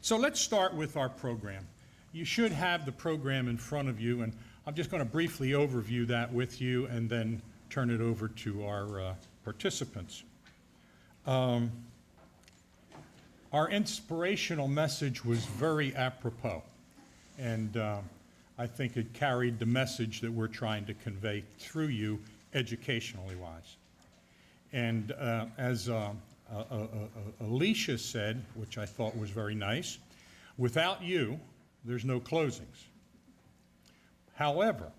So let's start with our program. You should have the program in front of you, and I'm just going to briefly overview that with you and then turn it over to our participants. Our inspirational message was very apropos, and I think it carried the message that we're trying to convey through you educationally wise. And as Alicia said, which I thought was very nice, without you, there's no closings. However,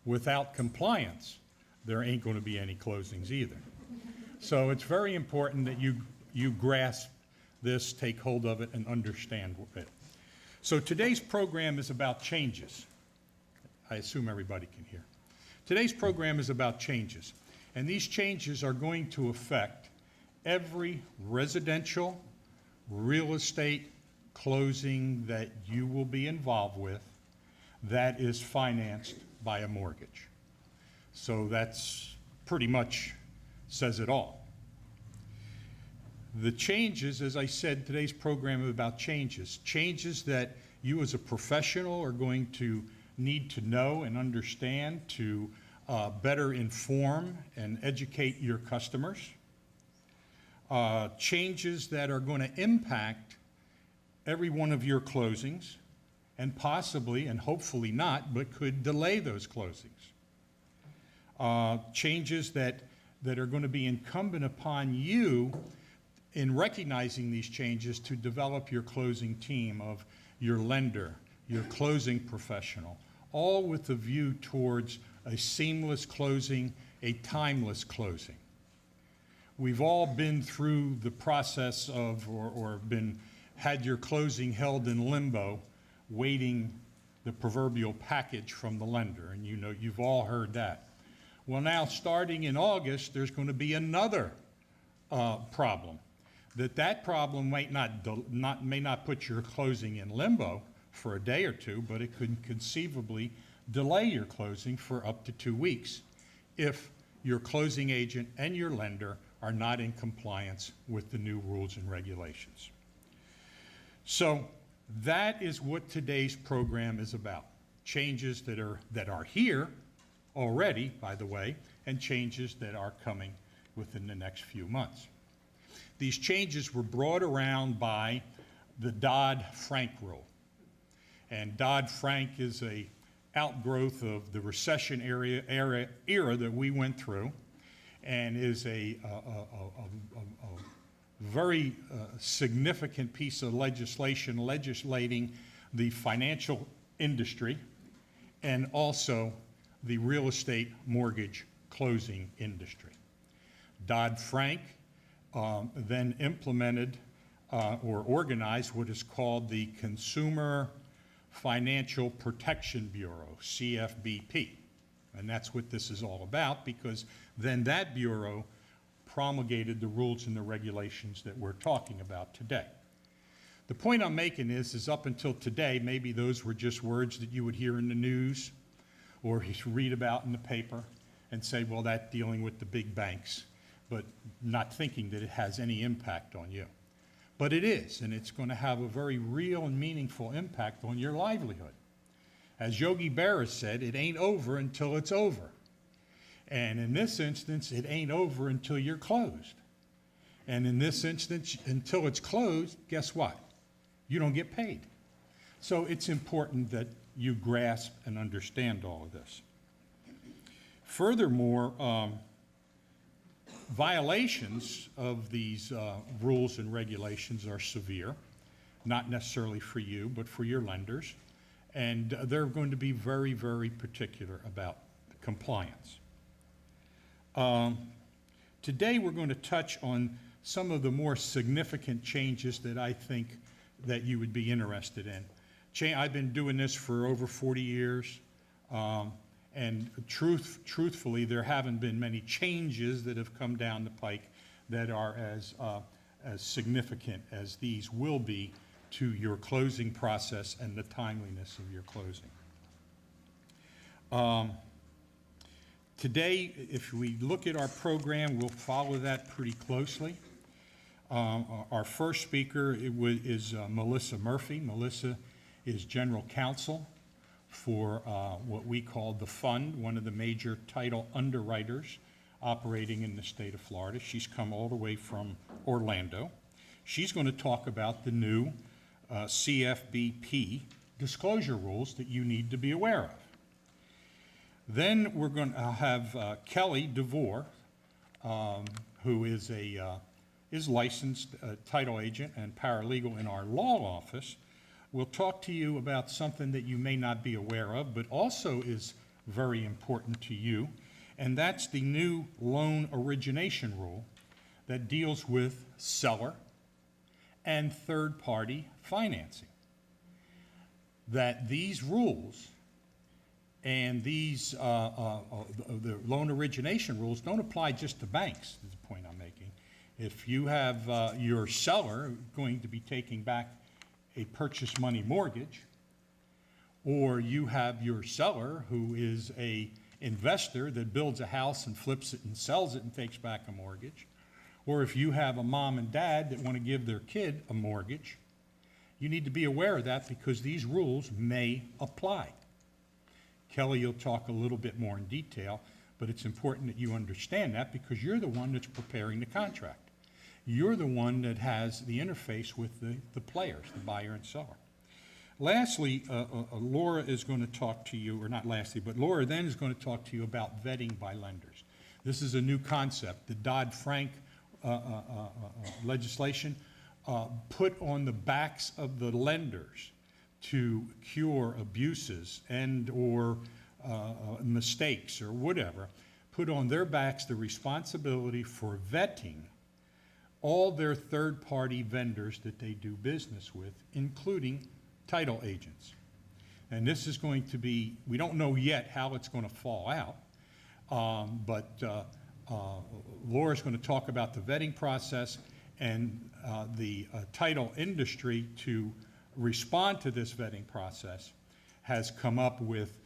without compliance, there ain't going to be any closings either. So it's very important that you grasp this, take hold of it, and understand it. So today's program is about changes. I assume everybody can hear. Today's program is about changes. And these changes are going to affect every residential real estate closing that you will be involved with that is financed by a mortgage. So that's pretty much says it all. The changes, as I said, today's program is about changes. Changes that you as a professional are going to need to know and understand to better inform and educate your customers. Changes that are going to impact every one of your closings and possibly and hopefully not, but could delay those closings. Changes that are going to be incumbent upon you in recognizing these changes to develop your closing team of your lender, your closing professional, all with a view towards a seamless closing, a timeless closing. We've all been through the process of, or had your closing held in limbo, waiting the proverbial package from the lender, and you know, you've all heard that. Well, now, starting in August, there's going to be another problem. That problem may not put your closing in limbo for a day or two, but it could conceivably delay your closing for up to 2 weeks if your closing agent and your lender are not in compliance with the new rules and regulations. So that is what today's program is about. Changes that are here already, by the way, and changes that are coming within the next few months. These changes were brought around by the Dodd-Frank rule. And Dodd-Frank is a outgrowth of the recession era that we went through, and is a very significant piece of legislation legislating the financial industry and also the real estate mortgage closing industry. Dodd-Frank then implemented or organized what is called the Consumer Financial Protection Bureau, CFBP. And that's what this is all about, because then that bureau promulgated the rules and the regulations that we're talking about today. The point I'm making is up until today, maybe those were just words that you would hear in the news or read about in the paper and say, well, that's dealing with the big banks, but not thinking that it has any impact on you. But it is, and it's going to have a very real and meaningful impact on your livelihood. As Yogi Berra said, it ain't over until it's over. And in this instance, it ain't over until you're closed. And in this instance, until it's closed, guess what? You don't get paid. So it's important that you grasp and understand all of this. Furthermore, violations of these rules and regulations are severe, not necessarily for you, but for your lenders. And they're going to be very, very particular about compliance. Today we're going to touch on some of the more significant changes that I think that you would be interested in. I've been doing this for over 40 years, and truthfully, there haven't been many changes that have come down the pike that are as significant as these will be to your closing process and the timeliness of your closing. Today, if we look at our program, we'll follow that pretty closely. Our first speaker is Melissa Murphy. Melissa is General Counsel for what we call the Fund, one of the major title underwriters operating in the state of Florida. She's come all the way from Orlando. She's going to talk about the new CFBP disclosure rules that you need to be aware of. Then we're going to have Kelly DeVore, who is licensed title agent and paralegal in our law office. Will talk to you about something that you may not be aware of, but also is very important to you, and that's the new loan origination rule that deals with seller and third-party financing. That these rules and these the loan origination rules don't apply just to banks, is the point I'm making. If you have your seller going to be taking back a purchase money mortgage, or you have your seller who is a investor that builds a house and flips it and sells it and takes back a mortgage, or if you have a mom and dad that want to give their kid a mortgage, you need to be aware of that because these rules may apply. Kelly, you'll talk a little bit more in detail, but it's important that you understand that because you're the one that's preparing the contract. You're the one that has the interface with the players, the buyer and seller. Lastly, Laura is going to talk to you, or not lastly, but Laura then is going to talk to you about vetting by lenders. This is a new concept. The Dodd-Frank legislation put on the backs of the lenders to cure abuses and or mistakes or whatever, put on their backs the responsibility for vetting all their third-party vendors that they do business with, including title agents. And this is going to be, we don't know yet how it's going to fall out, but Laura's going to talk about the vetting process and the title industry to respond to this vetting process has come up with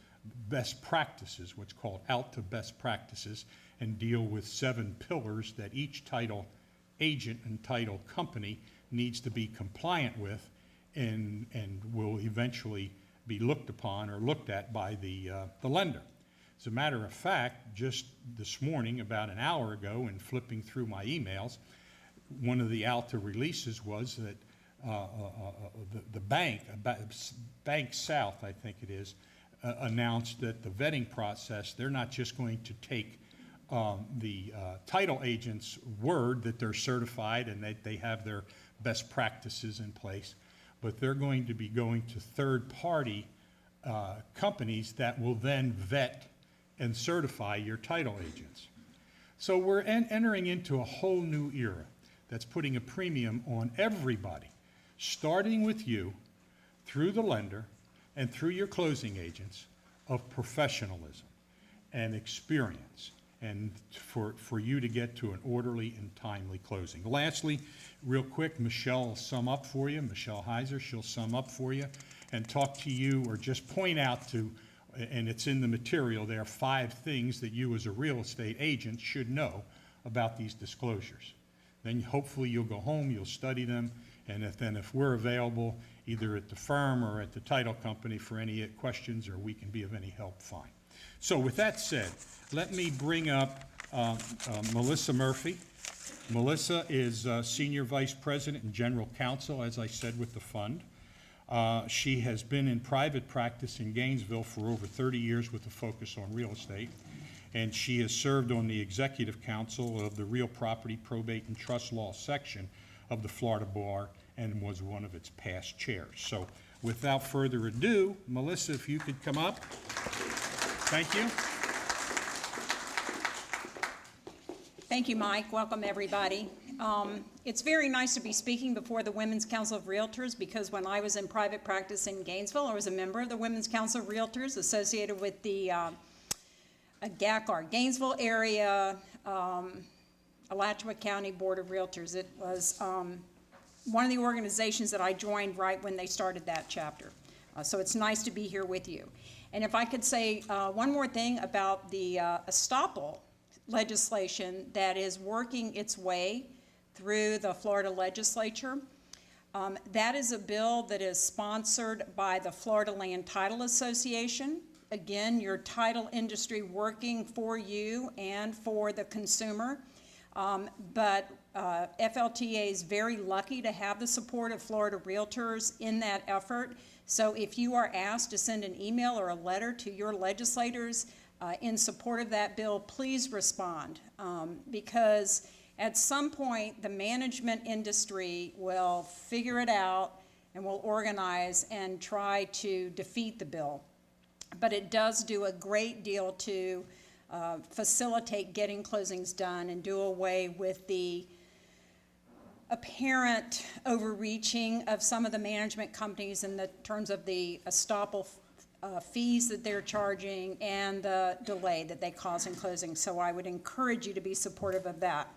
best practices, what's called ALTA best practices, and deal with 7 pillars that each title agent and title company needs to be compliant with and will eventually be looked upon or looked at by the lender. As a matter of fact, just this morning, about an hour ago, in flipping through my emails, one of the ALTA releases was that the bank, Bank South, I think it is, announced that the vetting process, they're not just going to take the title agent's word that they're certified and that they have their best practices in place, but they're going to be going to third-party companies that will then vet and certify your title agents. So we're entering into a whole new era that's putting a premium on everybody, starting with you, through the lender, and through your closing agents, of professionalism and experience, and for you to get to an orderly and timely closing. Lastly, real quick, Michelle will sum up for you. Michelle Heiser, she'll sum up for you and talk to you or just point out to, and it's in the material there, 5 things that you as a real estate agent should know about these disclosures. Then hopefully you'll go home, you'll study them, and if we're available either at the firm or at the title company for any questions or we can be of any help, fine. So with that said, let me bring up Melissa Murphy. Melissa is Senior Vice President and General Counsel, as I said, with the fund. She has been in private practice in Gainesville for over 30 years with a focus on real estate, and she has served on the Executive Council of the Real Property, Probate, and Trust Law section of the Florida Bar and was one of its past chairs. So without further ado, Melissa, if you could come up. Thank you. Thank you, Mike. Welcome, everybody. It's very nice to be speaking before the Women's Council of Realtors because when I was in private practice in Gainesville, I was a member of the Women's Council of Realtors associated with the GACR, Gainesville Area Alachua County Board of Realtors. It was one of the organizations that I joined right when they started that chapter. So it's nice to be here with you. And if I could say one more thing about the estoppel legislation that is working its way through the Florida legislature. That is a bill that is sponsored by the Florida Land Title Association. Again, your title industry working for you and for the consumer. But FLTA is very lucky to have the support of Florida Realtors in that effort. So if you are asked to send an email or a letter to your legislators in support of that bill, please respond, because at some point the management industry will figure it out and will organize and try to defeat the bill. But it does do a great deal to facilitate getting closings done and do away with the apparent overreaching of some of the management companies in the terms of the estoppel fees that they're charging and the delay that they cause in closing. So I would encourage you to be supportive of that.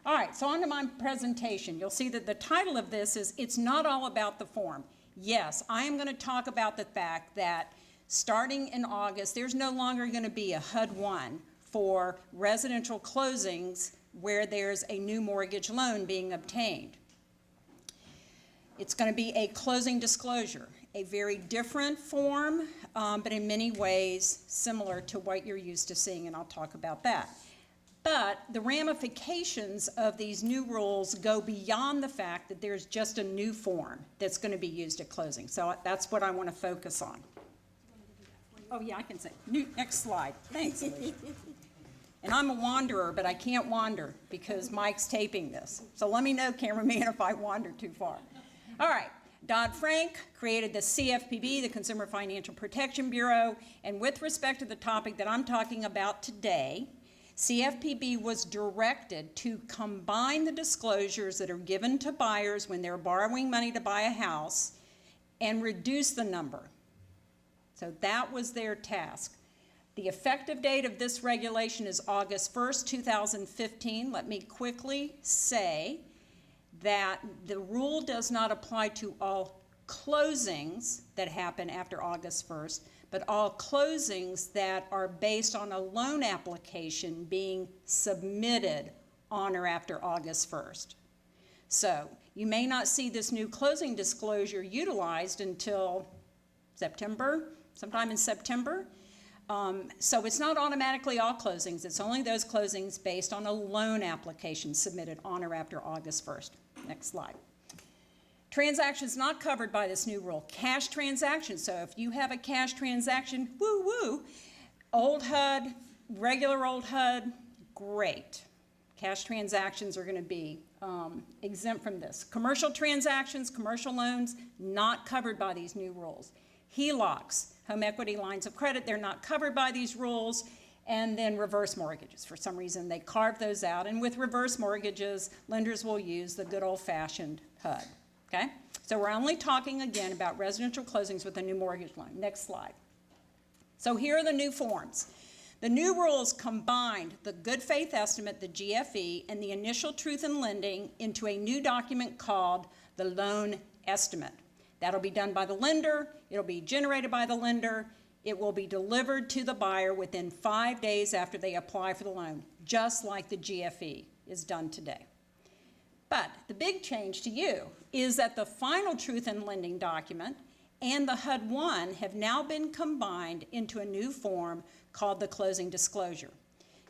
All right, so on to my presentation. You'll see that the title of this is It's Not All About the Form. Yes, I am going to talk about the fact that starting in August, there's no longer going to be a HUD-1 for residential closings where there's a new mortgage loan being obtained. It's going to be a closing disclosure, a very different form, but in many ways similar to what you're used to seeing, and I'll talk about that. But the ramifications of these new rules go beyond the fact that there's just a new form that's going to be used at closing. So that's what I want to focus on. Oh, yeah, I can say. Next slide. Thanks, Alicia. And I'm a wanderer, but I can't wander because Mike's taping this. So let me know, cameraman, if I wander too far. All right. Dodd-Frank created the CFPB, the Consumer Financial Protection Bureau, and with respect to the topic that I'm talking about today, CFPB was directed to combine the disclosures that are given to buyers when they're borrowing money to buy a house and reduce the number. So that was their task. The effective date of this regulation is August 1st, 2015. Let me quickly say that the rule does not apply to all closings that happen after August 1st, but all closings that are based on a loan application being submitted on or after August 1st. So you may not see this new closing disclosure utilized until September, sometime in September. So it's not automatically all closings. It's only those closings based on a loan application submitted on or after August 1st. Next slide. Transactions not covered by this new rule. Cash transactions. So if you have a cash transaction, woo-woo, old HUD, regular old HUD, great. Cash transactions are going to be exempt from this. Commercial transactions, commercial loans, not covered by these new rules. HELOCs, home equity lines of credit, they're not covered by these rules. And then reverse mortgages. For some reason, they carved those out. And with reverse mortgages, lenders will use the good old-fashioned HUD. Okay? So we're only talking again about residential closings with a new mortgage loan. Next slide. So here are the new forms. The new rules combined the good faith estimate, the GFE, and the initial truth in lending into a new document called the loan estimate. That'll be done by the lender. It'll be generated by the lender. It will be delivered to the buyer within 5 days after they apply for the loan, just like the GFE is done today. But the big change to you is that the final truth in lending document and the HUD-1 have now been combined into a new form called the closing disclosure.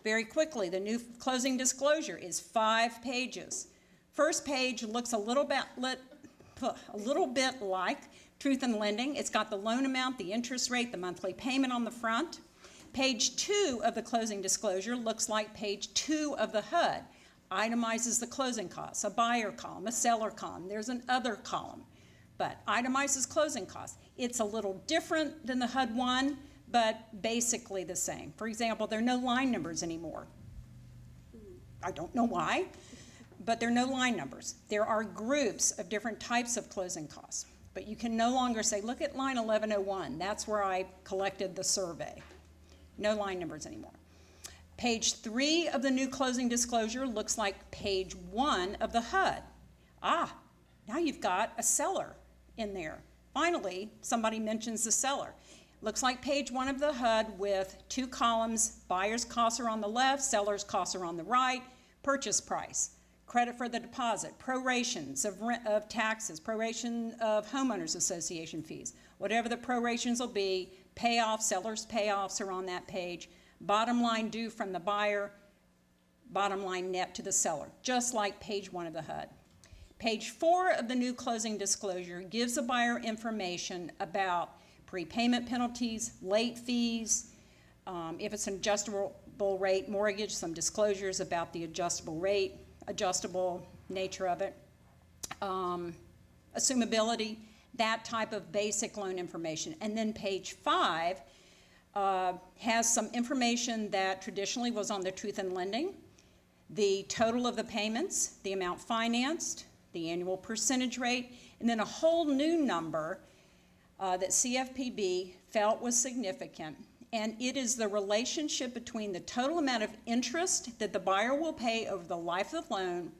Very quickly, the new closing disclosure is 5 pages. First page looks a little bit like truth in lending. It's got the loan amount, the interest rate, the monthly payment on the front. Page 2 of the closing disclosure looks like page 2 of the HUD. Itemizes the closing costs, a buyer column, a seller column. There's an other column, but itemizes closing costs. It's a little different than the HUD-1, but basically the same. For example, there are no line numbers anymore. I don't know why, but there are no line numbers. There are groups of different types of closing costs, but you can no longer say, look at line 1101. That's where I collected the survey. No line numbers anymore. Page 3 of the new closing disclosure looks like page 1 of the HUD. Now you've got a seller in there. Finally, somebody mentions the seller. Looks like page 1 of the HUD with 2 columns. Buyer's costs are on the left, seller's costs are on the right. Purchase price. credit for the deposit, prorations of taxes, proration of homeowners association fees, whatever the prorations will be, payoffs, sellers' payoffs are on that page, bottom line due from the buyer, bottom line net to the seller, just like page 1 of the HUD. Page 4 of the new closing disclosure gives the buyer information about prepayment penalties, late fees, if it's an adjustable rate mortgage, some disclosures about the adjustable rate, adjustable nature of it, assumability, that type of basic loan information. And then page 5 has some information that traditionally was on the truth in lending, the total of the payments, the amount financed, the annual percentage rate, and then a whole new number that CFPB felt was significant. And it is the relationship between the total amount of interest that the buyer will pay over the life of the loan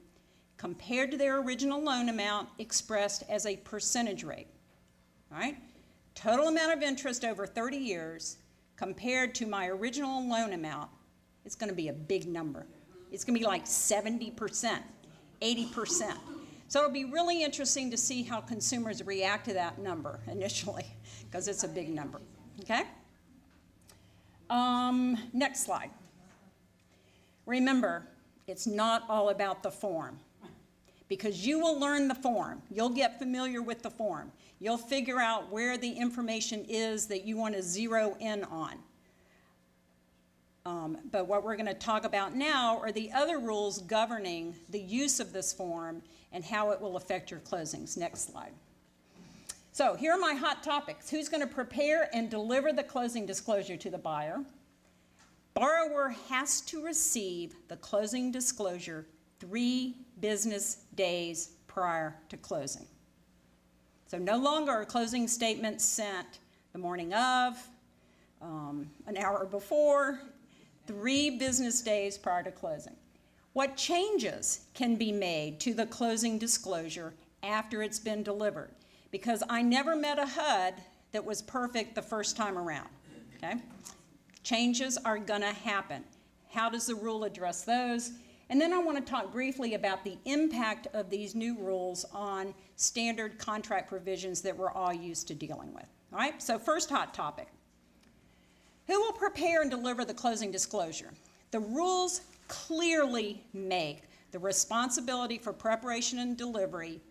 compared to their original loan amount expressed as a percentage rate. All right? Total amount of interest over 30 years compared to my original loan amount, it's going to be a big number. It's going to be like 70%, 80%. So it'll be really interesting to see how consumers react to that number initially, because it's a big number. Okay? Next slide. Remember, it's not all about the form, because you will learn the form. You'll get familiar with the form. You'll figure out where the information is that you want to zero in on. But what we're going to talk about now are the other rules governing the use of this form and how it will affect your closings. Next slide. So here are my hot topics. Who's going to prepare and deliver the closing disclosure to the buyer? Borrower has to receive the closing disclosure 3 business days prior to closing. So no longer are closing statements sent the morning of, an hour before, 3 business days prior to closing. What changes can be made to the closing disclosure after it's been delivered? Because I never met a HUD that was perfect the first time around, okay? Changes are gonna happen. How does the rule address those? And then I want to talk briefly about the impact of these new rules on standard contract provisions that we're all used to dealing with. All right, so first hot topic. Who will prepare and deliver the closing disclosure? The rules clearly make the responsibility for preparation and delivery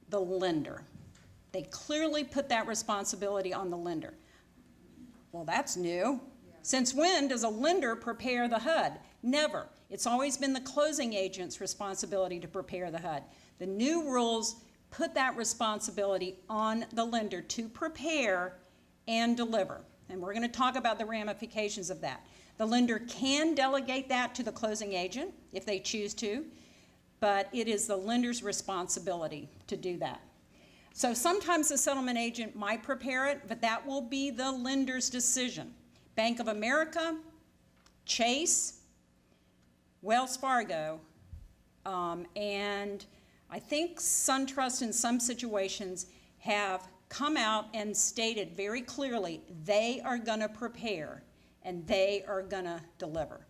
the lender. They clearly put that responsibility on the lender. Well, that's new. Since when does a lender prepare the HUD? Never. It's always been the closing agent's responsibility to prepare the HUD. The new rules put that responsibility on the lender to prepare and deliver. And we're going to talk about the ramifications of that. The lender can delegate that to the closing agent if they choose to, but it is the lender's responsibility to do that. So sometimes the settlement agent might prepare it, but that will be the lender's decision. Bank of America, Chase, Wells Fargo, and I think SunTrust in some situations have come out and stated very clearly they are going to prepare and they are going to deliver.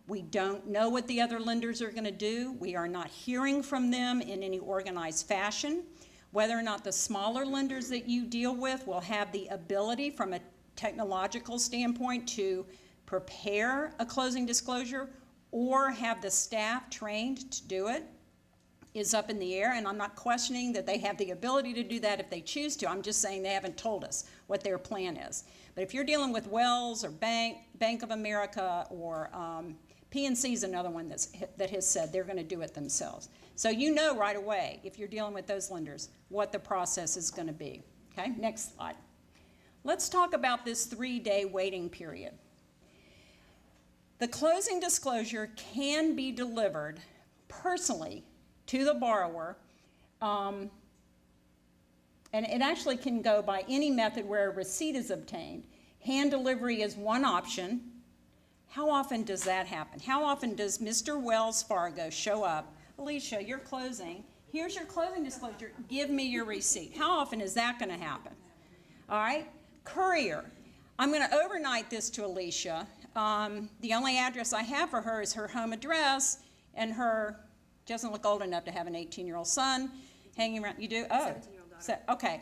We don't know what the other lenders are going to do. We are not hearing from them in any organized fashion. Whether or not the smaller lenders that you deal with will have the ability from a technological standpoint to prepare a closing disclosure or have the staff trained to do it is up in the air, and I'm not questioning that they have the ability to do that if they choose to. I'm just saying they haven't told us what their plan is. But if you're dealing with Wells or Bank of America or PNC is another one that has said they're going to do it themselves. So you know right away, if you're dealing with those lenders, what the process is going to be. Okay, next slide. Let's talk about this 3-day waiting period. The closing disclosure can be delivered personally to the borrower, and it actually can go by any method where a receipt is obtained. Hand delivery is one option. How often does that happen? How often does Mr. Wells Fargo show up? Alicia, you're closing. Here's your closing disclosure. Give me your receipt. How often is that going to happen? All right. Courier. I'm going to overnight this to Alicia. The only address I have for her is her home address and her doesn't look old enough to have an 18-year-old son hanging around. You do? Oh. 17-year-old daughter. Okay.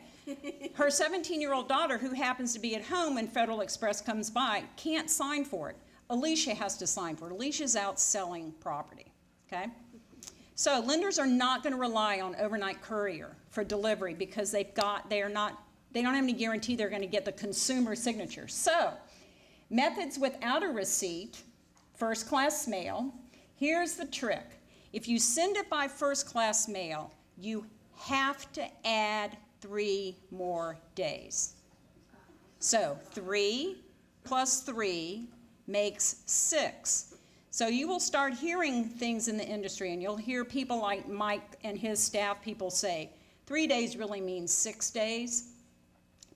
Her 17-year-old daughter, who happens to be at home when Federal Express comes by, can't sign for it. Alicia has to sign for it. Alicia's out selling property, okay? So lenders are not going to rely on overnight courier for delivery because they don't have any guarantee they're going to get the consumer signature. So methods without a receipt, first-class mail. Here's the trick. If you send it by first-class mail, you have to add 3 more days. So 3 plus 3 makes 6. So you will start hearing things in the industry, and you'll hear people like Mike and his staff people say, 3 days really means 6 days,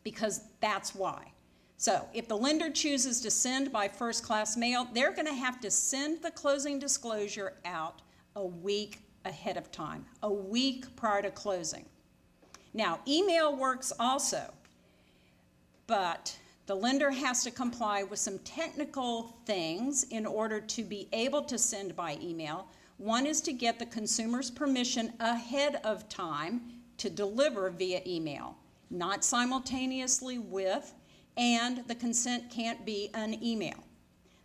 because that's why. So if the lender chooses to send by first-class mail, they're going to have to send the closing disclosure out a week ahead of time, a week prior to closing. Now, email works also, but the lender has to comply with some technical things in order to be able to send by email. One is to get the consumer's permission ahead of time to deliver via email, not simultaneously with, and the consent can't be an email.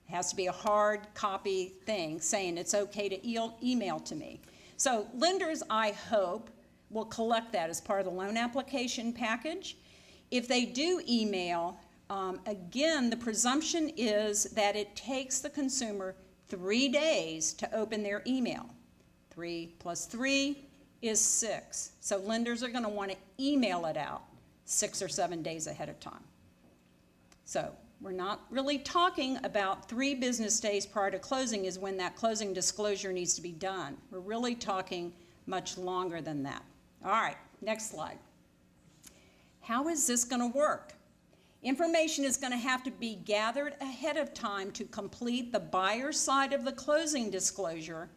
It has to be a hard copy thing saying it's okay to email to me. So lenders, I hope, will collect that as part of the loan application package. If they do email, again, the presumption is that it takes the consumer 3 days to open their email. 3 plus 3 is 6. So lenders are going to want to email it out 6 or 7 days ahead of time. So we're not really talking about 3 business days prior to closing is when that closing disclosure needs to be done. We're really talking much longer than that. All right, next slide. How is this going to work? Information is going to have to be gathered ahead of time to complete the buyer's side of the closing disclosure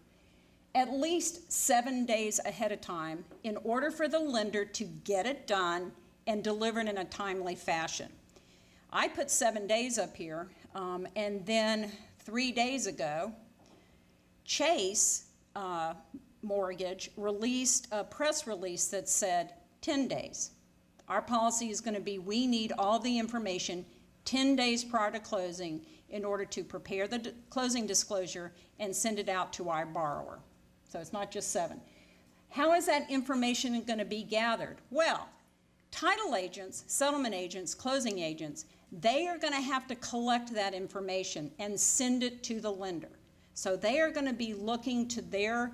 at least 7 days ahead of time in order for the lender to get it done and delivered in a timely fashion. I put 7 days up here, and then 3 days ago, Chase Mortgage released a press release that said 10 days. Our policy is going to be we need all the information 10 days prior to closing in order to prepare the closing disclosure and send it out to our borrower. So it's not just 7. How is that information going to be gathered? Well, title agents, settlement agents, closing agents, they are going to have to collect that information and send it to the lender. So they are going to be looking to their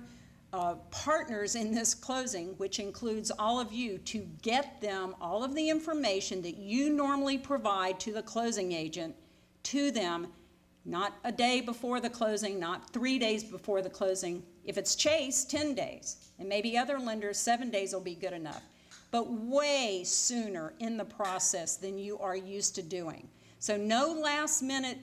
partners in this closing, which includes all of you, to get them all of the information that you normally provide to the closing agent to them, not a day before the closing, not 3 days before the closing. If it's Chase, 10 days, and maybe other lenders, 7 days will be good enough, but way sooner in the process than you are used to doing. So no last minute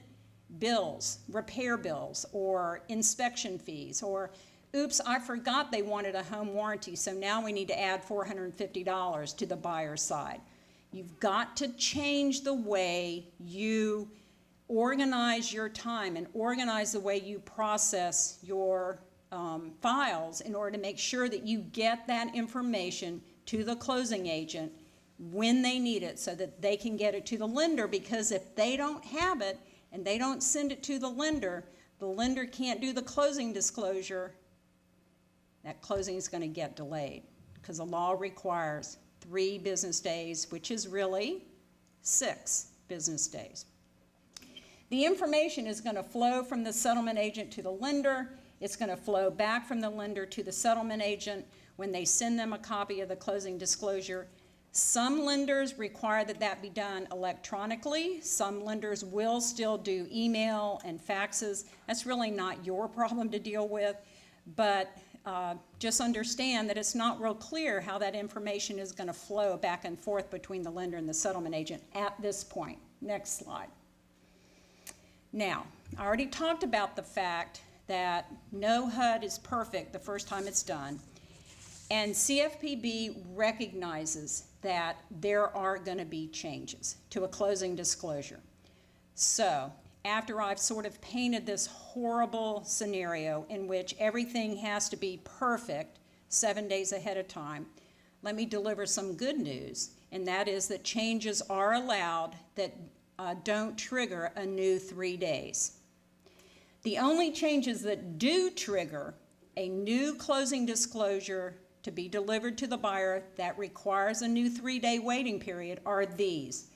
bills, repair bills, or inspection fees, or oops, I forgot they wanted a home warranty, so now we need to add $450 to the buyer's side. You've got to change the way you organize your time and organize the way you process your files in order to make sure that you get that information to the closing agent when they need it so that they can get it to the lender, because if they don't have it and they don't send it to the lender can't do the closing disclosure. That closing is going to get delayed because the law requires 3 business days, which is really 6 business days. The information is going to flow from the settlement agent to the lender. It's going to flow back from the lender to the settlement agent when they send them a copy of the closing disclosure. Some lenders require that that be done electronically. Some lenders will still do email and faxes. That's really not your problem to deal with, but just understand that it's not real clear how that information is going to flow back and forth between the lender and the settlement agent at this point. Next slide. Now, I already talked about the fact that no HUD is perfect the first time it's done, and CFPB recognizes that there are going to be changes to a closing disclosure. So, after I've sort of painted this horrible scenario in which everything has to be perfect 7 days ahead of time, let me deliver some good news, and that is that changes are allowed that don't trigger a new 3 days. The only changes that do trigger a new closing disclosure to be delivered to the buyer that requires a new 3-day waiting period are these.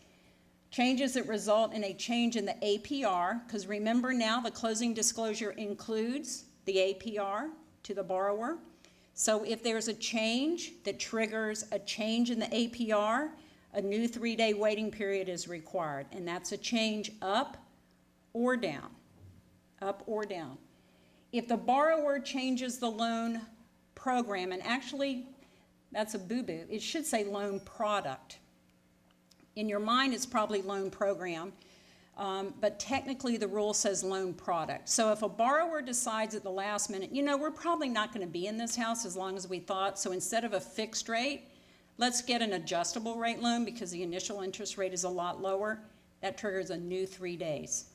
Changes that result in a change in the APR, because remember now the closing disclosure includes the APR to the borrower. So if there's a change that triggers a change in the APR, a new 3-day waiting period is required, and that's a change up or down, up or down. If the borrower changes the loan program, and actually that's a boo-boo, it should say loan product. In your mind it's probably loan program, but technically the rule says loan product. So if a borrower decides at the last minute, you know, we're probably not going to be in this house as long as we thought, so instead of a fixed rate, let's get an adjustable rate loan because the initial interest rate is a lot lower, that triggers a new 3 days.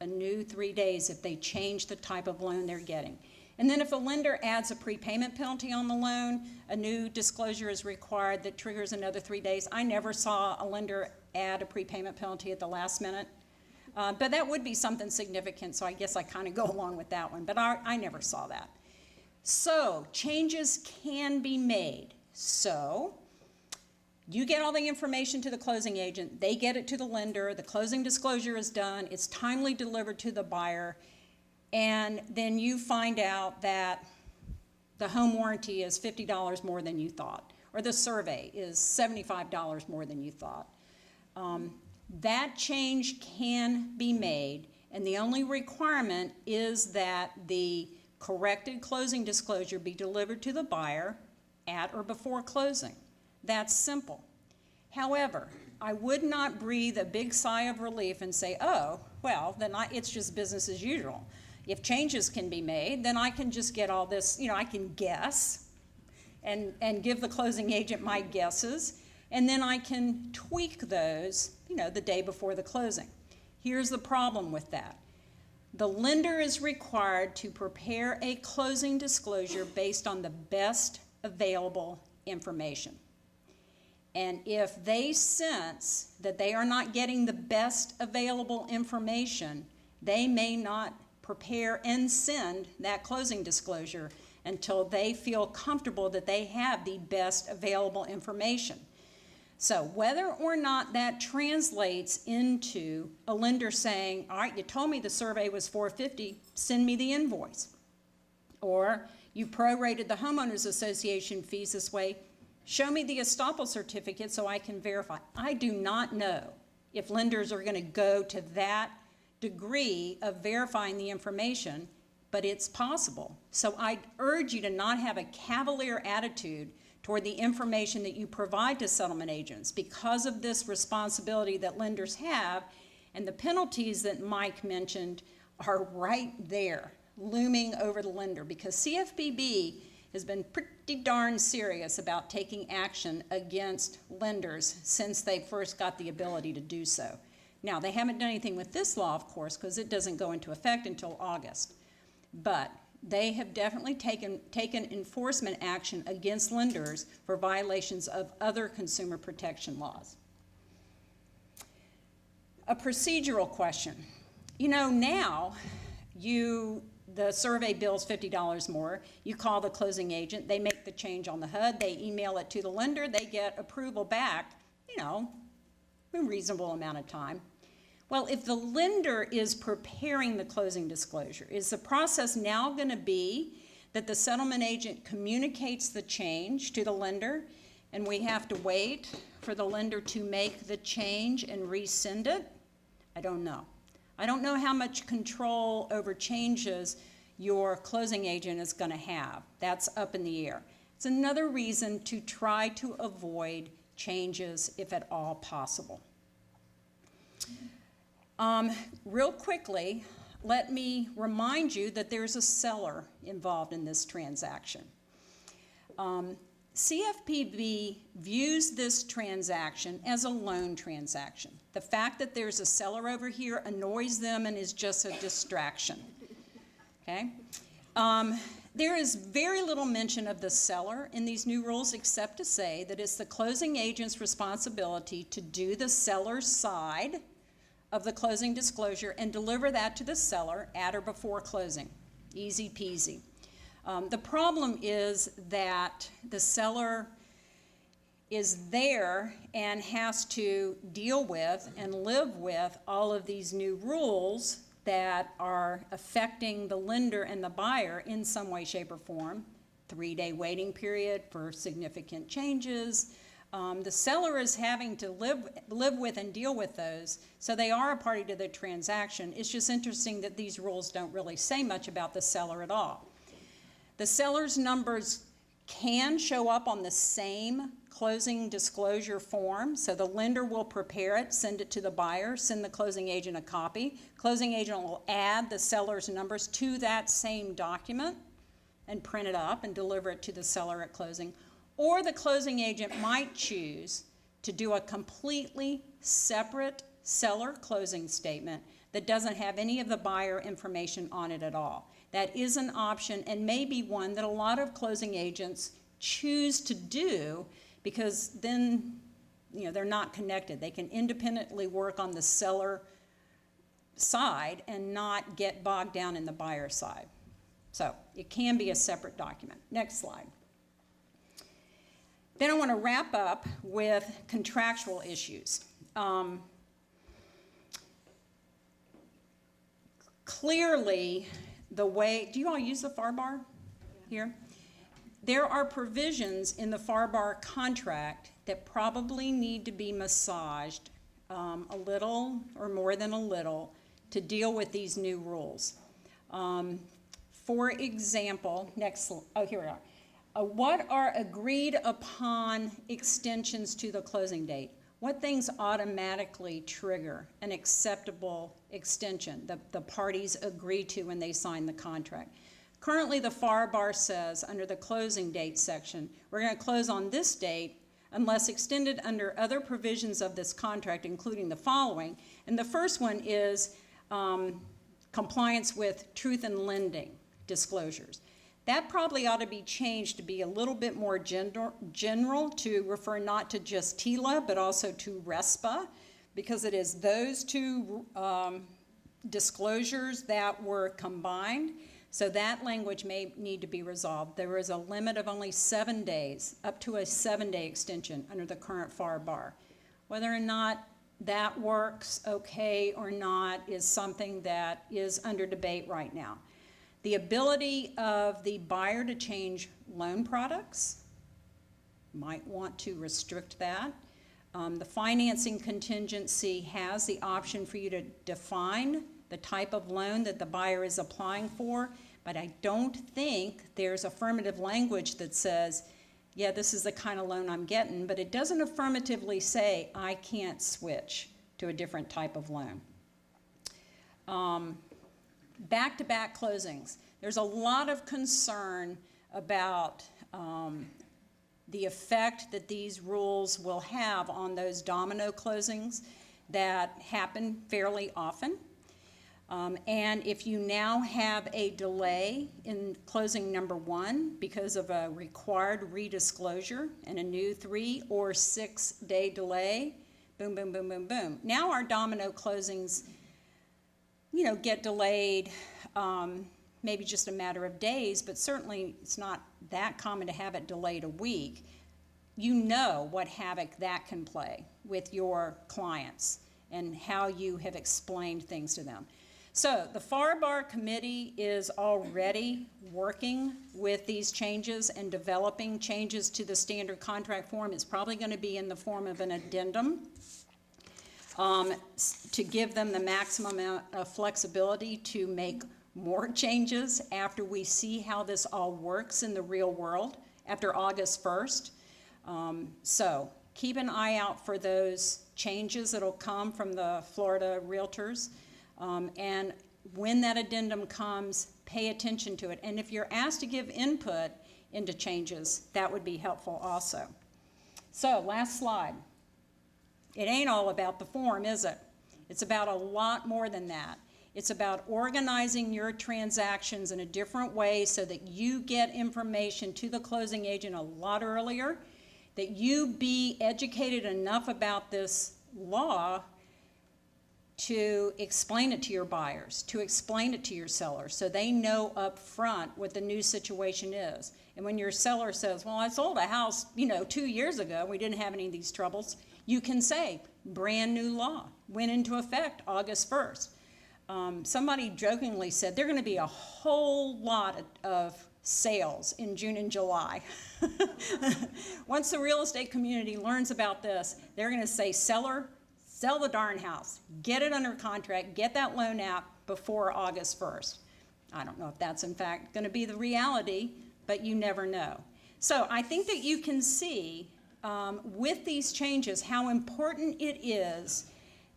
A new 3 days if they change the type of loan they're getting. And then if a lender adds a prepayment penalty on the loan, a new disclosure is required that triggers another 3 days. I never saw a lender add a prepayment penalty at the last minute, but that would be something significant, so I guess I kind of go along with that one, but I never saw that. So changes can be made. So you get all the information to the closing agent, they get it to the lender, the closing disclosure is done, it's timely delivered to the buyer, and then you find out that the home warranty is $50 more than you thought, or the survey is $75 more than you thought. That change can be made, and the only requirement is that the corrected closing disclosure be delivered to the buyer at or before closing. That's simple. However, I would not breathe a big sigh of relief and say, oh, well, then it's just business as usual. If changes can be made, then I can just get all this, you know, I can guess and give the closing agent my guesses, and then I can tweak those, you know, the day before the closing. Here's the problem with that. The lender is required to prepare a closing disclosure based on the best available information. And if they sense that they are not getting the best available information, they may not prepare and send that closing disclosure until they feel comfortable that they have the best available information. So whether or not that translates into a lender saying, all right, you told me the survey was $450, send me the invoice. Or you prorated the homeowners association fees this way, show me the estoppel certificate so I can verify. I do not know if lenders are going to go to that degree of verifying the information, but it's possible. So I urge you to not have a cavalier attitude toward the information that you provide to settlement agents because of this responsibility that lenders have, and the penalties that Mike mentioned are right there, looming over the lender, because CFPB has been pretty darn serious about taking action against lenders since they first got the ability to do so. Now, they haven't done anything with this law, of course, because it doesn't go into effect until August. But they have definitely taken enforcement action against lenders for violations of other consumer protection laws. A procedural question. You know, now the survey bills $50 more. You call the closing agent, they make the change on the HUD, they email it to the lender, they get approval back, you know, in a reasonable amount of time. Well, if the lender is preparing the closing disclosure, is the process now going to be that the settlement agent communicates the change to the lender and we have to wait for the lender to make the change and rescind it? I don't know. I don't know how much control over changes your closing agent is going to have. That's up in the air. It's another reason to try to avoid changes if at all possible. Real quickly, let me remind you that there's a seller involved in this transaction. CFPB views this transaction as a loan transaction. The fact that there's a seller over here annoys them and is just a distraction, okay? There is very little mention of the seller in these new rules except to say that it's the closing agent's responsibility to do the seller's side of the closing disclosure and deliver that to the seller at or before closing. Easy peasy. The problem is that the seller is there and has to deal with and live with all of these new rules that are affecting the lender and the buyer in some way, shape, or form. 3-day waiting period for significant changes. The seller is having to live with and deal with those, so they are a party to the transaction. It's just interesting that these rules don't really say much about the seller at all. The seller's numbers can show up on the same closing disclosure form, so the lender will prepare it, send it to the buyer, send the closing agent a copy. Closing agent will add the seller's numbers to that same document and print it up and deliver it to the seller at closing. Or the closing agent might choose to do a completely separate seller closing statement that doesn't have any of the buyer information on it at all. That is an option and may be one that a lot of closing agents choose to do because then, they're not connected. They can independently work on the seller side and not get bogged down in the buyer side. So it can be a separate document. Next slide. Then I want to wrap up with contractual issues. Clearly, the way, do you all use the FAR here? There are provisions in the FAR contract that probably need to be massaged a little or more than a little to deal with these new rules. For example, here we are. What are agreed upon extensions to the closing date? What things automatically trigger an acceptable extension that the parties agree to when they sign the contract? Currently, the FAR says under the closing date section, we're going to close on this date unless extended under other provisions of this contract, including the following. And the first one is compliance with truth in lending disclosures. That probably ought to be changed to be a little bit more general to refer not to just TILA, but also to RESPA, because it is those two disclosures that were combined. So that language may need to be resolved. There is a limit of only 7 days, up to a 7-day extension under the current FAR. Whether or not that works okay or not is something that is under debate right now. The ability of the buyer to change loan products, might want to restrict that. The financing contingency has the option for you to define the type of loan that the buyer is applying for, but I don't think there's affirmative language that says, yeah, this is the kind of loan I'm getting, but it doesn't affirmatively say I can't switch to a different type of loan. Back-to-back closings. There's a lot of concern about the effect that these rules will have on those domino closings that happen fairly often. And if you now have a delay in closing number 1 because of a required redisclosure and a new 3 or 6 day delay, boom, boom, boom, boom, boom. Now our domino closings, get delayed, maybe just a matter of days, but certainly it's not that common to have it delayed a week. You know what havoc that can play with your clients and how you have explained things to them. So the FAR committee is already working with these changes and developing changes to the standard contract form. It's probably going to be in the form of an addendum to give them the maximum amount of flexibility to make more changes after we see how this all works in the real world after August 1st. So keep an eye out for those changes that'll come from the Florida Realtors. And when that addendum comes, pay attention to it. And if you're asked to give input into changes, that would be helpful also. So, last slide. It ain't all about the form, is it? It's about a lot more than that. It's about organizing your transactions in a different way so that you get information to the closing agent a lot earlier, that you be educated enough about this law to explain it to your buyers, to explain it to your sellers, so they know up front what the new situation is. And when your seller says, well, I sold a house, 2 years ago, we didn't have any of these troubles, you can say, brand new law, went into effect August 1st. Somebody jokingly said there are going to be a whole lot of sales in June and July. Once the real estate community learns about this, they're going to say, seller, sell the darn house, get it under contract, get that loan out before August 1st. I don't know if that's in fact going to be the reality, but you never know. So I think that you can see with these changes how important it is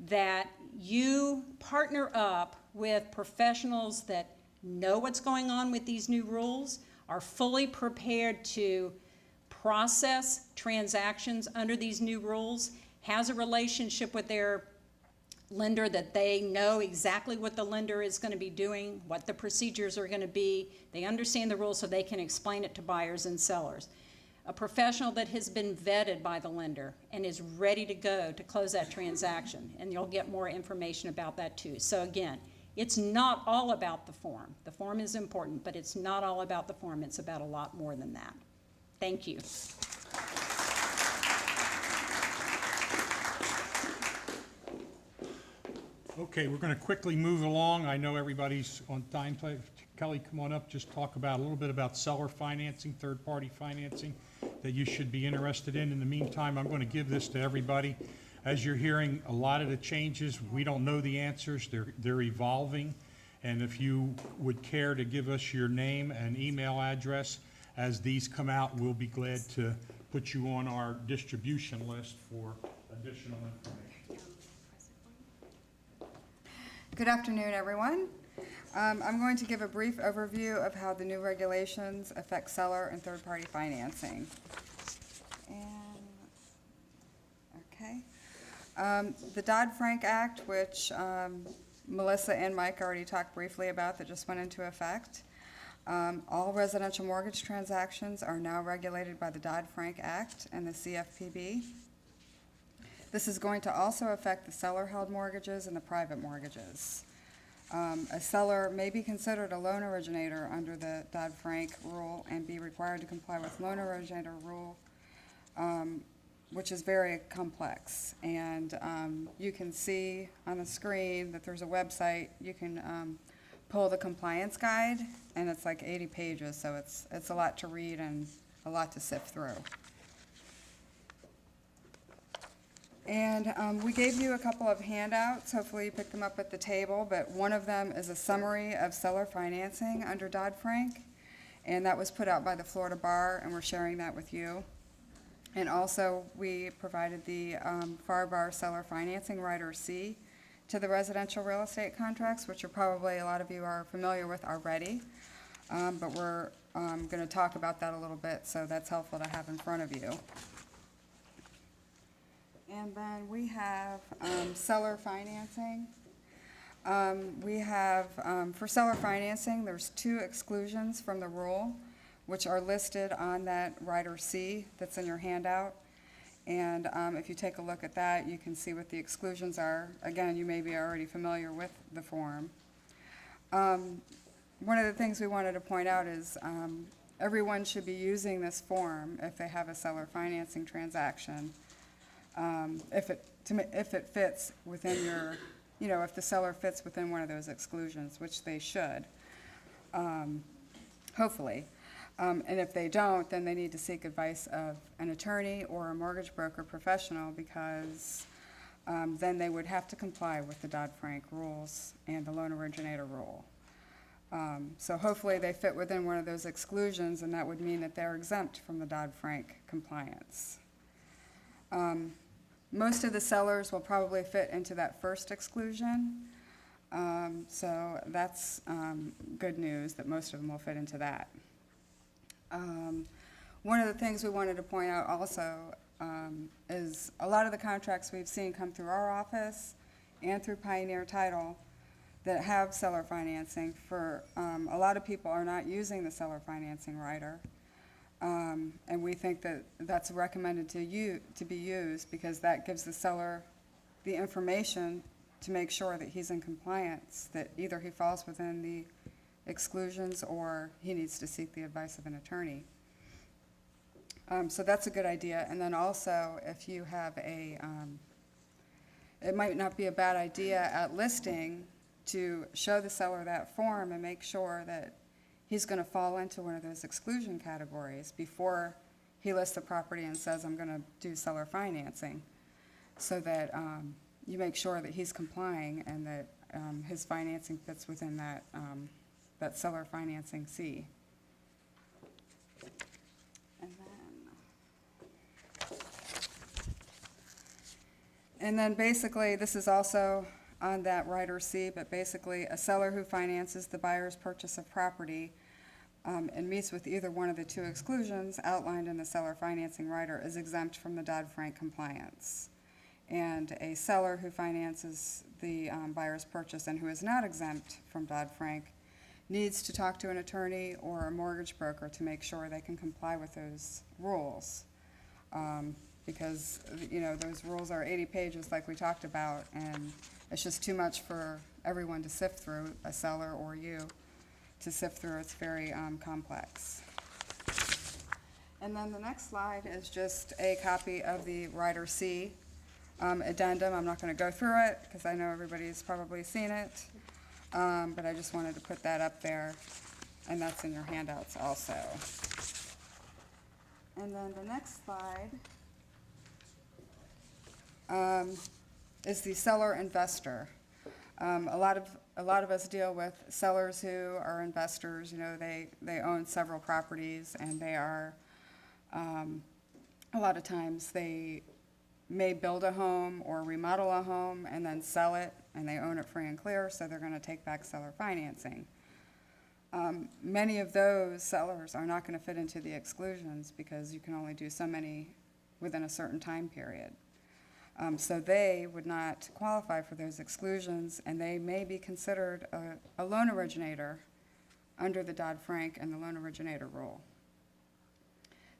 that you partner up with professionals that know what's going on with these new rules, are fully prepared to process transactions under these new rules, has a relationship with their lender that they know exactly what the lender is going to be doing, what the procedures are going to be. They understand the rules so they can explain it to buyers and sellers. A professional that has been vetted by the lender and is ready to go to close that transaction, and you'll get more information about that too. So again, it's not all about the form. The form is important, but it's not all about the form. It's about a lot more than that. Thank you. Okay, we're going to quickly move along. I know everybody's on time. Kelly, come on up, just talk about a little bit about seller financing, third-party financing that you should be interested in. In the meantime, I'm going to give this to everybody. As you're hearing, a lot of the changes, we don't know the answers. They're evolving. And if you would care to give us your name and email address as these come out, we'll be glad to put you on our distribution list for additional information. Good afternoon, everyone. I'm going to give a brief overview of how the new regulations affect seller and third-party financing. The Dodd-Frank Act, which Melissa and Mike already talked briefly about, that just went into effect. All residential mortgage transactions are now regulated by the Dodd-Frank Act and the CFPB. This is going to also affect the seller-held mortgages and the private mortgages. A seller may be considered a loan originator under the Dodd-Frank rule and be required to comply with loan originator rule, which is very complex. And you can see on the screen that there's a website. You can pull the compliance guide, and it's like 80 pages, so it's a lot to read and a lot to sift through. And we gave you a couple of handouts. Hopefully you picked them up at the table, but one of them is a summary of seller financing under Dodd-Frank, and that was put out by the Florida Bar, and we're sharing that with you. And also, we provided the FAR Bar Seller Financing Rider C to the residential real estate contracts, which are probably a lot of you are familiar with already, but we're going to talk about that a little bit, so that's helpful to have in front of you. And then we have seller financing. We have, for seller financing, there's 2 exclusions from the rule, which are listed on that Rider C that's in your handout. And if you take a look at that, you can see what the exclusions are. Again, you may be already familiar with the form. One of the things we wanted to point out is everyone should be using this form if they have a seller financing transaction. If it fits within your, if the seller fits within one of those exclusions, which they should, hopefully. And if they don't, then they need to seek advice of an attorney or a mortgage broker professional, because then they would have to comply with the Dodd-Frank rules and the loan originator rule. So hopefully they fit within one of those exclusions, and that would mean that they're exempt from the Dodd-Frank compliance. Most of the sellers will probably fit into that first exclusion. So that's good news that most of them will fit into that. One of the things we wanted to point out also is a lot of the contracts we've seen come through our office and through Pioneer Title that have seller financing for, a lot of people are not using the seller financing rider. And we think that that's recommended to be used because that gives the seller the information to make sure that he's in compliance, that either he falls within the exclusions or he needs to seek the advice of an attorney. So that's a good idea. And then also, if you have it might not be a bad idea at listing to show the seller that form and make sure that he's going to fall into one of those exclusion categories before he lists the property and says, I'm going to do seller financing, so that you make sure that he's complying and that his financing fits within that, that seller financing C. And then basically, this is also on that rider C, but basically a seller who finances the buyer's purchase of property and meets with either one of the two exclusions outlined in the seller financing rider is exempt from the Dodd-Frank compliance. And a seller who finances the buyer's purchase and who is not exempt from Dodd-Frank needs to talk to an attorney or a mortgage broker to make sure they can comply with those rules. Because, you know, those rules are 80 pages like we talked about, and it's just too much for everyone to sift through, a seller or you, to sift through. It's very complex. And then the next slide is just a copy of the Rider C addendum. I'm not going to go through it because I know everybody's probably seen it, but I just wanted to put that up there, and that's in your handouts also. And then the next slide is the seller investor. A lot of us deal with sellers who are investors. You know, they own several properties, and they are a lot of times they may build a home or remodel a home and then sell it, and they own it free and clear, so they're going to take back seller financing. Many of those sellers are not going to fit into the exclusions because you can only do so many within a certain time period. So they would not qualify for those exclusions, and they may be considered a loan originator under the Dodd-Frank and the loan originator rule.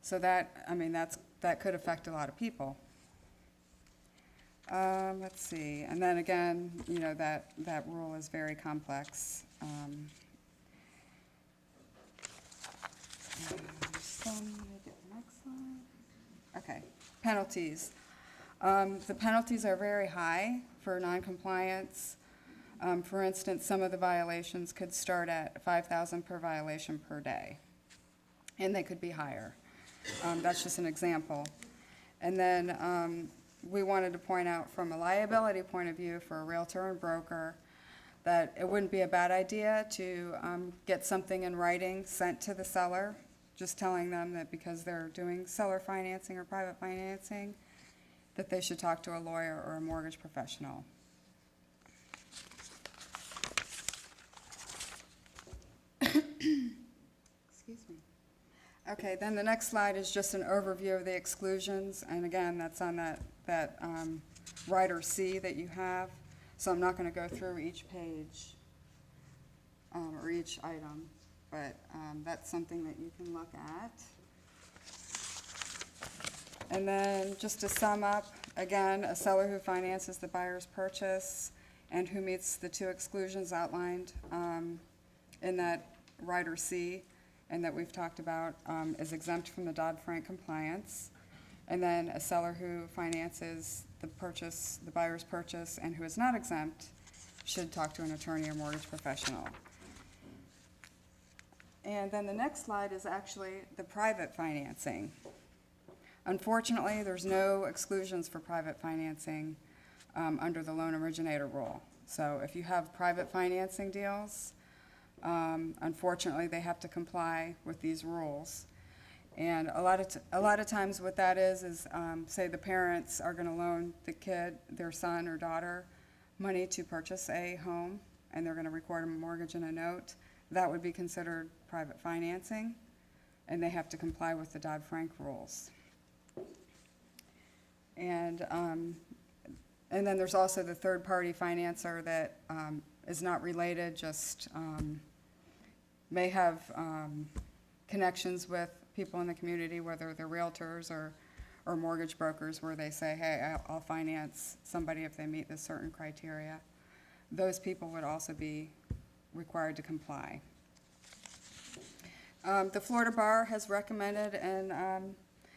So that, I mean, that could affect a lot of people. Let's see, and then again, you know, that rule is very complex. So let me get the next slide. Okay, penalties. The penalties are very high for noncompliance. For instance, some of the violations could start at $5,000 per violation per day, and they could be higher. That's just an example. And then we wanted to point out from a liability point of view for a realtor and broker that it wouldn't be a bad idea to get something in writing sent to the seller, just telling them that because they're doing seller financing or private financing, that they should talk to a lawyer or a mortgage professional. Excuse me. Okay, then the next slide is just an overview of the exclusions, and again, that's on that Rider C that you have. So I'm not going to go through each page or each item, but that's something that you can look at. And then just to sum up, again, a seller who finances the buyer's purchase and who meets the two exclusions outlined in that Rider C and that we've talked about is exempt from the Dodd-Frank compliance. And then a seller who finances the buyer's purchase and who is not exempt should talk to an attorney or mortgage professional. And then the next slide is actually the private financing. Unfortunately, there's no exclusions for private financing under the loan originator rule. So if you have private financing deals, unfortunately, they have to comply with these rules. And a lot of times what that is say the parents are going to loan the kid, their son or daughter, money to purchase a home, and they're gonna record a mortgage and a note, that would be considered private financing, and they have to comply with the Dodd-Frank rules. And then there's also the third-party financer that is not related, just may have connections with people in the community, whether they're realtors or mortgage brokers, where they say, hey, I'll finance somebody if they meet this certain criteria. Those people would also be required to comply. The Florida Bar has recommended, and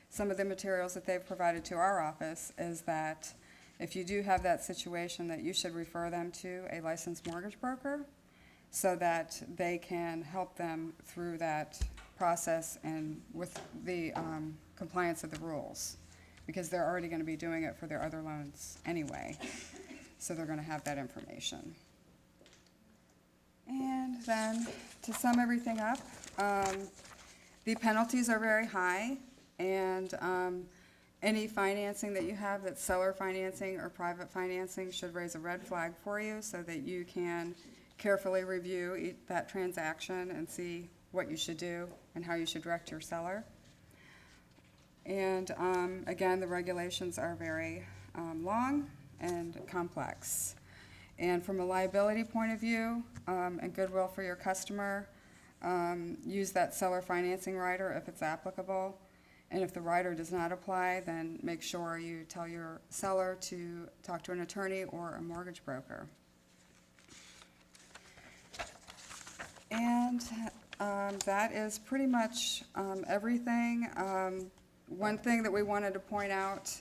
some of the materials that they've provided to our office, is that if you do have that situation, that you should refer them to a licensed mortgage broker so that they can help them through that process and with the compliance of the rules, because they're already going to be doing it for their other loans anyway, so they're going to have that information. And then, to sum everything up, the penalties are very high, and any financing that you have that's seller financing or private financing should raise a red flag for you, so that you can carefully review that transaction and see what you should do and how you should direct your seller. And again, the regulations are very long and complex. And from a liability point of view, and goodwill for your customer, use that seller financing rider if it's applicable. And if the rider does not apply, then make sure you tell your seller to talk to an attorney or a mortgage broker. And that is pretty much everything. One thing that we wanted to point out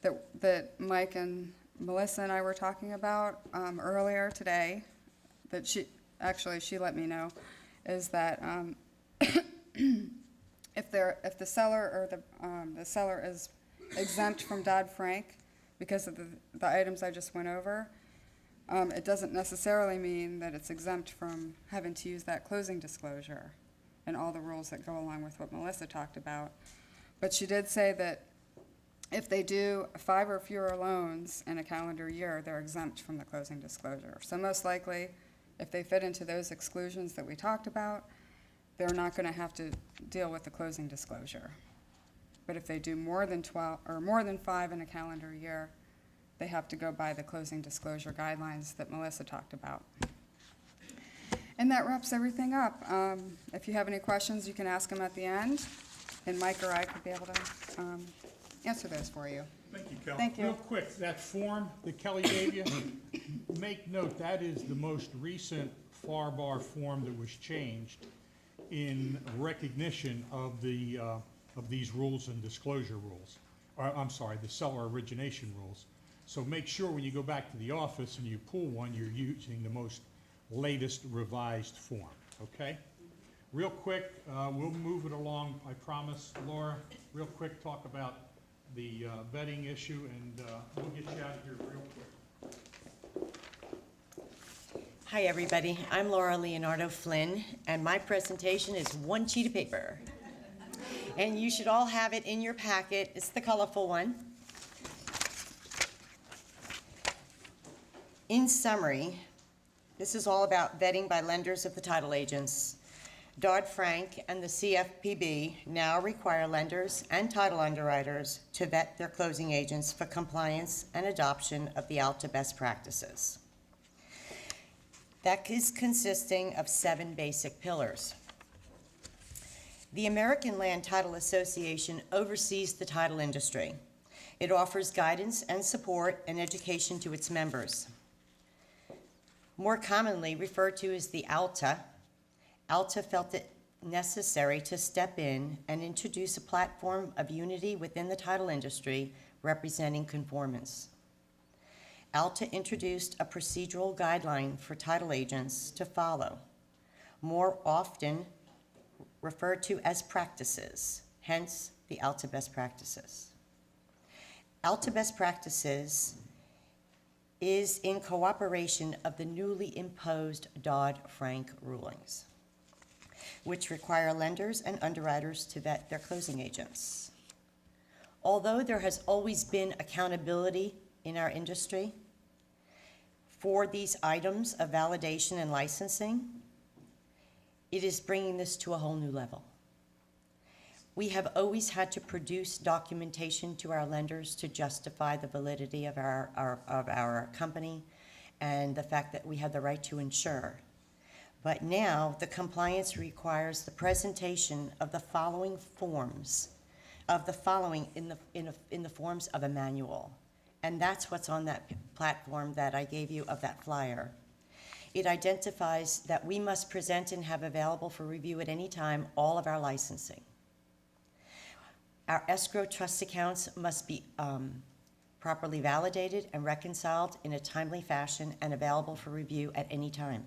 that Mike and Melissa and I were talking about earlier today, that she let me know, is that if the seller or the seller is exempt from Dodd-Frank because of the items I just went over, it doesn't necessarily mean that it's exempt from having to use that closing disclosure and all the rules that go along with what Melissa talked about. But she did say that if they do 5 or fewer loans in a calendar year, they're exempt from the closing disclosure. So most likely, if they fit into those exclusions that we talked about, they're not going to have to deal with the closing disclosure. But if they do more than 12 or more than 5 in a calendar year, they have to go by the closing disclosure guidelines that Melissa talked about. And that wraps everything up. If you have any questions, you can ask them at the end, and Mike or I could be able to answer those for you. Thank you, Kelly. Thank you. Real quick, that form that Kelly gave you, make note, that is the most recent FAR bar form that was changed in recognition of these rules and disclosure rules. Or, I'm sorry, the seller origination rules. So make sure when you go back to the office and you pull one, you're using the most latest revised form, okay? Real quick, we'll move it along, I promise. Laura, real quick, talk about the vetting issue, and we'll get you out of here real quick. Hi, everybody. I'm Laura Leonardo Flynn, and my presentation is one sheet of paper. And you should all have it in your packet. It's the colorful one. In summary, this is all about vetting by lenders of the title agents. Dodd-Frank and the CFPB now require lenders and title underwriters to vet their closing agents for compliance and adoption of the ALTA best practices. That is consisting of 7 basic pillars. The American Land Title Association oversees the title industry. It offers guidance and support and education to its members. More commonly referred to as the ALTA, ALTA felt it necessary to step in and introduce a platform of unity within the title industry representing conformance. ALTA introduced a procedural guideline for title agents to follow, more often referred to as practices, hence the ALTA best practices. ALTA best practices is in cooperation of the newly imposed Dodd-Frank rulings, which require lenders and underwriters to vet their closing agents. Although there has always been accountability in our industry, For these items of validation and licensing, it is bringing this to a whole new level. We have always had to produce documentation to our lenders to justify the validity of our company and the fact that we have the right to insure. But now, the compliance requires the presentation of the following forms, in the forms of a manual. And that's what's on that platform that I gave you of that flyer. It identifies that we must present and have available for review at any time all of our licensing. Our escrow trust accounts must be properly validated and reconciled in a timely fashion and available for review at any time.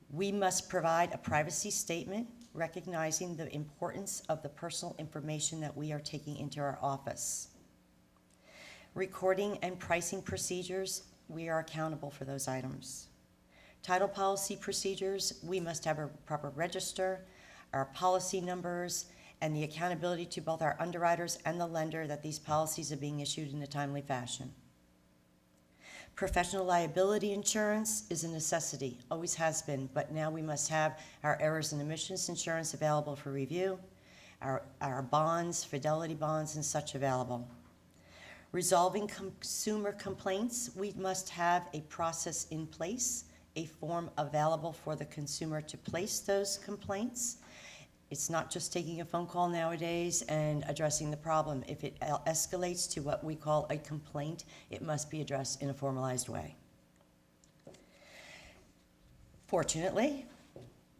We must provide a privacy statement recognizing the importance of the personal information that we are taking into our office. Recording and pricing procedures, we are accountable for those items. Title policy procedures, we must have a proper register, our policy numbers, and the accountability to both our underwriters and the lender that these policies are being issued in a timely fashion. Professional liability insurance is a necessity, always has been, but now we must have our errors and omissions insurance available for review, our bonds, fidelity bonds, and such available. Resolving consumer complaints, we must have a process in place, a form available for the consumer to place those complaints. It's not just taking a phone call nowadays and addressing the problem. If it escalates to what we call a complaint, it must be addressed in a formalized way. Fortunately,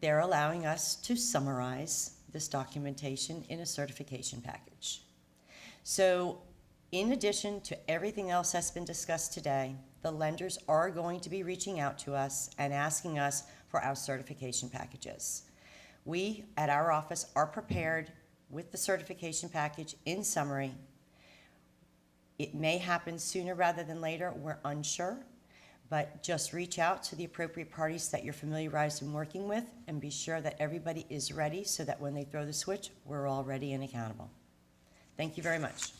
they're allowing us to summarize this documentation in a certification package. So, in addition to everything else that's been discussed today, the lenders are going to be reaching out to us and asking us for our certification packages. We, at our office, are prepared with the certification package in summary. It may happen sooner rather than later, we're unsure, but just reach out to the appropriate parties that you're familiarized in working with and be sure that everybody is ready so that when they throw the switch, we're all ready and accountable. Thank you very much.